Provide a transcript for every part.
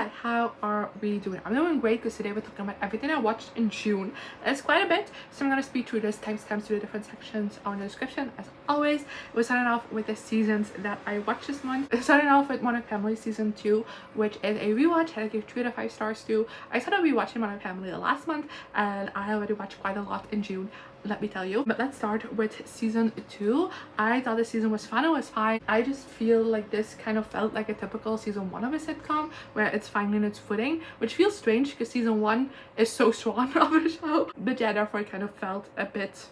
hi, how are we doing? I'm doing great because today we're talking about everything I watched in June. It's quite a bit, so I'm going to speed through this, timestamps to the different sections on the description. As always, we're starting off with the seasons that I watched this month. Starting off with Modern Family season 2, which is a rewatch that I gave 3 out of 5 stars to. I started rewatching Modern Family last month and I already watched quite a lot in June, let me tell you. But let's start with season 2. I thought the season was fun. It was fine. I just feel like this kind of felt like a typical season 1 of a sitcom where it's finding its footing, which feels strange because season 1 is so strong of a show. But yeah, therefore it kind of felt a bit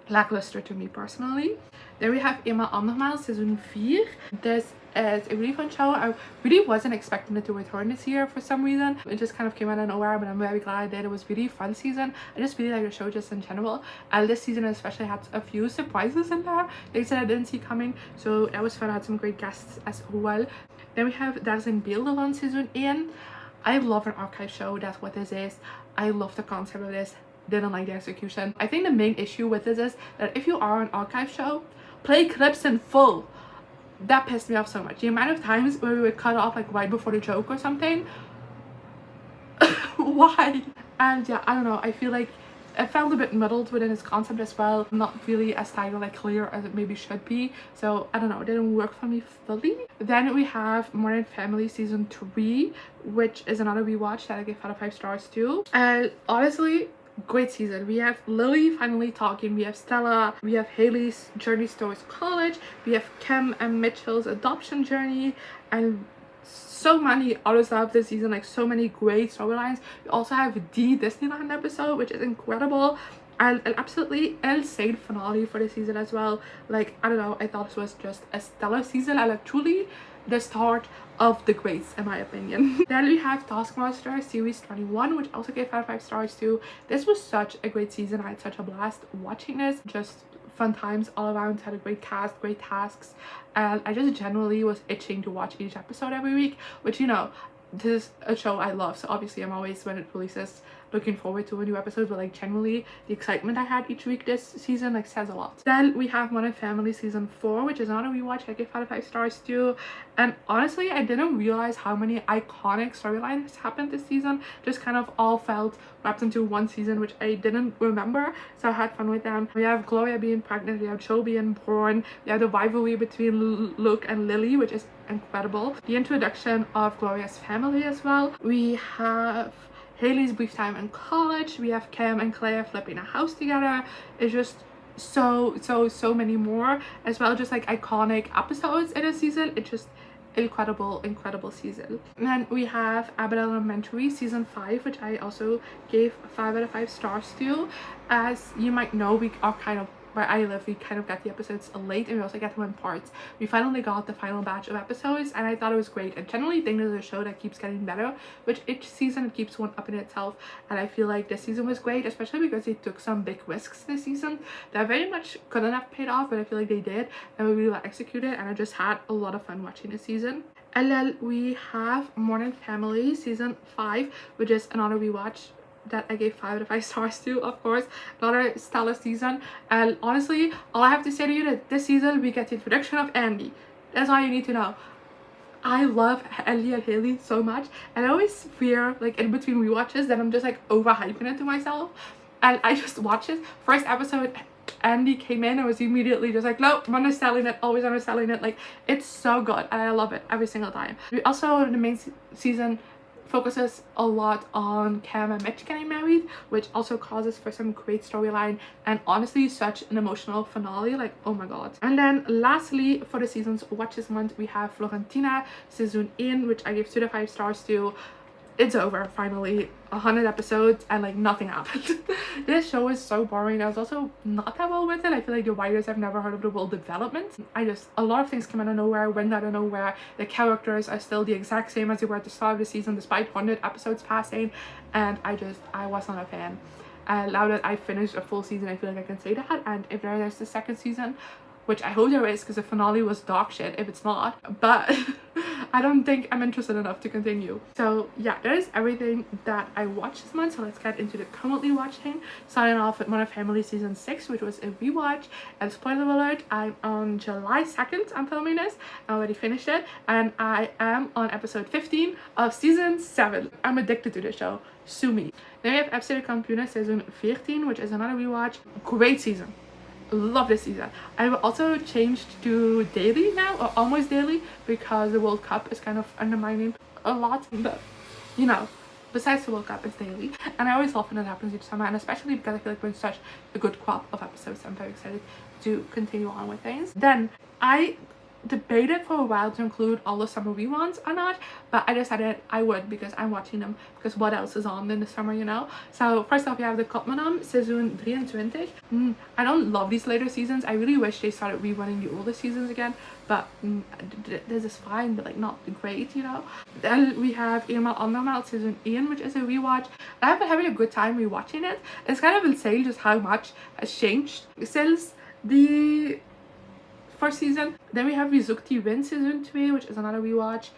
lackluster to me personally. Then we have Emma Andermaal season 4. This is a really fun show. I really wasn't expecting it to return this year for some reason. It just kind of came out of nowhere, but I'm very glad I did. It was really fun season. I just really like the show just in general. And this season especially had a few surprises in there, things that I didn't see coming. So that was fun. I had some great guests as well. Then we have Daar zijn beelden van season 1. I love an archive show. That's what this is. I love the concept of this. Didn't like the execution. I think the main issue with this is that if you are an archive show, play clips in full. That pissed me off so much. The amount of times where we would cut off like right before the joke or something. Why? And yeah, I don't know. I feel like it felt a bit muddled within its concept as well. Not really as title like clear as it maybe should be. So I don't know. It didn't work for me fully. Then we have Modern Family season 3, which is another rewatch that I gave 5 out of 5 stars to. And honestly, great season. We have Lily finally talking, we have Stella, we have Haley's journey towards college, we have Kim and Mitchell's adoption journey, and so many other stuff this season, like so many great storylines. We also have the Disneyland episode, which is incredible, and an absolutely insane finale for the season as well. Like, I don't know, I thought this was just a stellar season and like truly the start of the greats in my opinion. Then we have Taskmaster series 21, which also gave 5 out of 5 stars to. This was such a great season. I had such a blast watching this. Just fun times all around. Had a great cast, great tasks, and I just generally was itching to watch each episode every week, which, you know, this is a show I love, so obviously I'm always, when it releases, looking forward to a new episode. But like generally the excitement I had each week this season like says a lot. Then we have Modern Family season 4, which is another rewatch I gave 5 out of 5 stars to. And honestly, I didn't realize how many iconic storylines happened this season. Just kind of all felt wrapped into one season, which I didn't remember, so I had fun with them. We have Gloria being pregnant, we have Joe being born, we have the rivalry between Luke and Lily, which is incredible. The introduction of Gloria's family as well. We have Haley's brief time in college. We have Kim and Claire flipping a house together. It's just so many more as well. Just like iconic episodes in a season. It's just incredible season. And then we have Abbott Elementary season 5, which I also gave 5 out of 5 stars to. As you might know, we are kind of, where I live, we kind of get the episodes late and we also get them in parts. We finally got the final batch of episodes and I thought it was great. I generally think there's a show that keeps getting better, which each season it keeps one up in itself, and I feel like this season was great, especially because they took some big risks this season that very much couldn't have paid off, but I feel like they did and we really well executed, and I just had a lot of fun watching this season. And then we have Modern Family season 5, which is another rewatch that I gave 5 out of 5 stars to, of course. Another stellar season, and honestly, all I have to say to you that this season we get the introduction of Andy. That's all you need to know. I love Andy and Haley so much, and I always fear, like in between rewatches, that I'm just like overhyping it to myself, and I just watched it. First episode, Andy came in and was immediately just like, no, I'm underselling it, always underselling it. Like, it's so good and I love it every single time. We also, the main season focuses a lot on Cam and Mitch getting married, which also causes for some great storyline and honestly such an emotional finale, like, oh my god. And then lastly, for the season's watch this month, we have Florentina season 1, which I gave 2 to 5 stars to. It's over finally, 100 episodes and like nothing happened. This show is so boring. I was also not that well with it. I feel like the writers have never heard of the word development. A lot of things came out of nowhere, went out of nowhere. The characters are still the exact same as they were at the start of the season despite 100 episodes passing, and I was not a fan. Now that I finished a full season, I feel like I can say that, and if there is the second season, which I hope there is because the finale was dog shit if it's not, but I don't think I'm interested enough to continue. So yeah, that is everything that I watched this month. So let's get into the currently watching. Starting off with Modern Family season 6, which was a rewatch. And spoiler alert, I'm on July 2nd, I'm filming this. I already finished it, and I am on episode 15 of season 7. I'm addicted to this show. Sue me. Then we have episode Computer season 14, which is another rewatch. Great season. Love this season. I've also changed to daily now, or almost daily, because the World Cup is kind of undermining a lot, but you know, besides the World Cup, it's daily, and I always love when it happens each summer, and especially because I feel like we're in such a good crop of episodes. I'm very excited to continue on with things. Then I debated for a while to include all the summer reruns or not, but I decided I would because I'm watching them, because what else is on in the summer, you know? So first off, we have the Kopmanam season 23. I don't love these later seasons. I really wish they started rerunning the older seasons again, but this is fine, but like not great, you know? Then we have Eenmaal Andermaal season 1, which is a rewatch. I've been having a good time rewatching it. It's kind of insane just how much has changed since the first season. Then we have Vizukti Win season 2, which is another rewatch.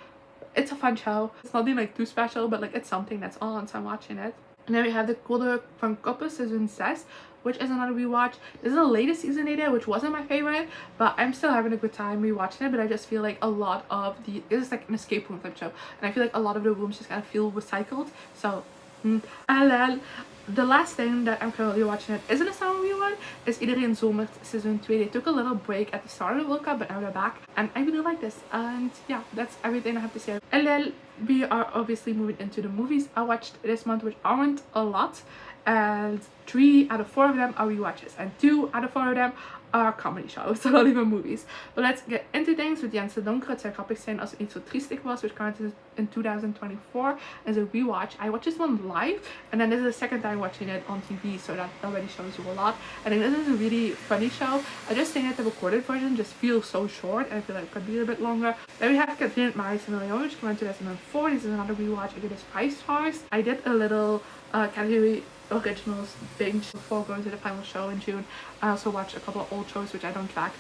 It's a fun show. It's nothing like too special, but like it's something that's on, so I'm watching it. And then we have the Kode van Koppen season 6, which is another rewatch. This is the latest season they did, which wasn't my favorite, but I'm still having a good time rewatching it. But I just feel like a lot of this is like an escape room type show, and I feel like a lot of the rooms just kind of feel recycled. So and then the last thing that I'm currently watching it isn't a summer rerun, is Iedereen Zomert season 2. They took a little break at the start of the World Cup, but now they're back, and I really like this. And yeah, that's everything I have to say. And then we are obviously moving into the movies I watched this month, which aren't a lot, and 3 out of 4 of them are rewatches, and 2 out of 4 of them are comedy shows, so not even movies. But let's get into things with Jens de Donker. Het zou grappig zijn als het niet zo triestig was, which came out in 2024 as a rewatch. I watched this one live, and then this is the second time watching it on TV, so that already shows you a lot. I think this is a really funny show. I just think that the recorded version just feels so short, and I feel like it could be a bit longer. Then we have Katrien Maris and Million, which came out in 2004. This is another rewatch. I give this 5 stars. I did a little category originals binge before going to the final show in June. I also watched a couple of old shows which I don't track,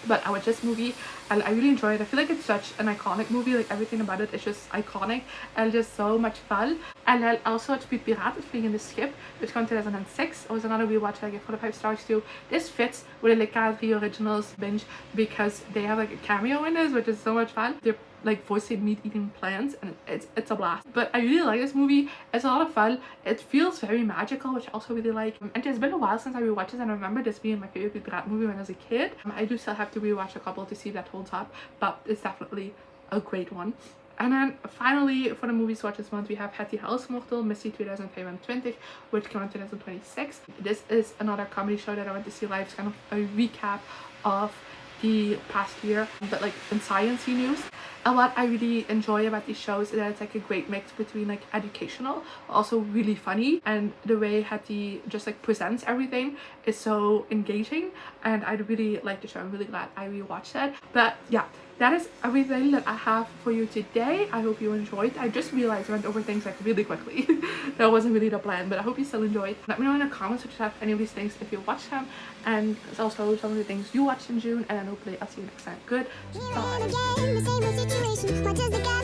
but I watched this movie and I really enjoyed it. I feel like it's such an iconic movie, like everything about it is just iconic and just so much fun. And then also watched Piet Piraten Vliegende Schip, which came in 2006. It was another rewatch I gave 4 to 5 stars too. This fits with the K3 originals binge because they have like a cameo in this, which is so much fun. They're like voicing meat eating plants, and it's a blast. But I really like this movie. It's a lot of fun. It feels very magical, which I also really like. And it's been a while since I rewatched it, and I remember this being my favorite Piet Piraten movie when I was a kid. I do still have to rewatch a couple to see if that holds up, but it's definitely a great one. And then finally, for the movies to watch this month, we have Het Huismoortel, Missie 2025, which came out in 2026. This is another comedy show that I went to see live. It's kind of a recap of the past year, but like in sciencey news. And what I really enjoy about these shows is that it's like a great mix between like educational, also really funny, and the way Hattie just like presents everything is so engaging, and I really like the show. I'm really glad I rewatched it. But yeah, that is everything that I have for you today. I hope you enjoyed. I just realized I went over things like really quickly. That wasn't really the plan, but I hope you still enjoyed. Let me know in the comments if you have any of these things if you watched them, and it's also some of the things you watched in June, and then hopefully I'll see you next time. Good. Bye.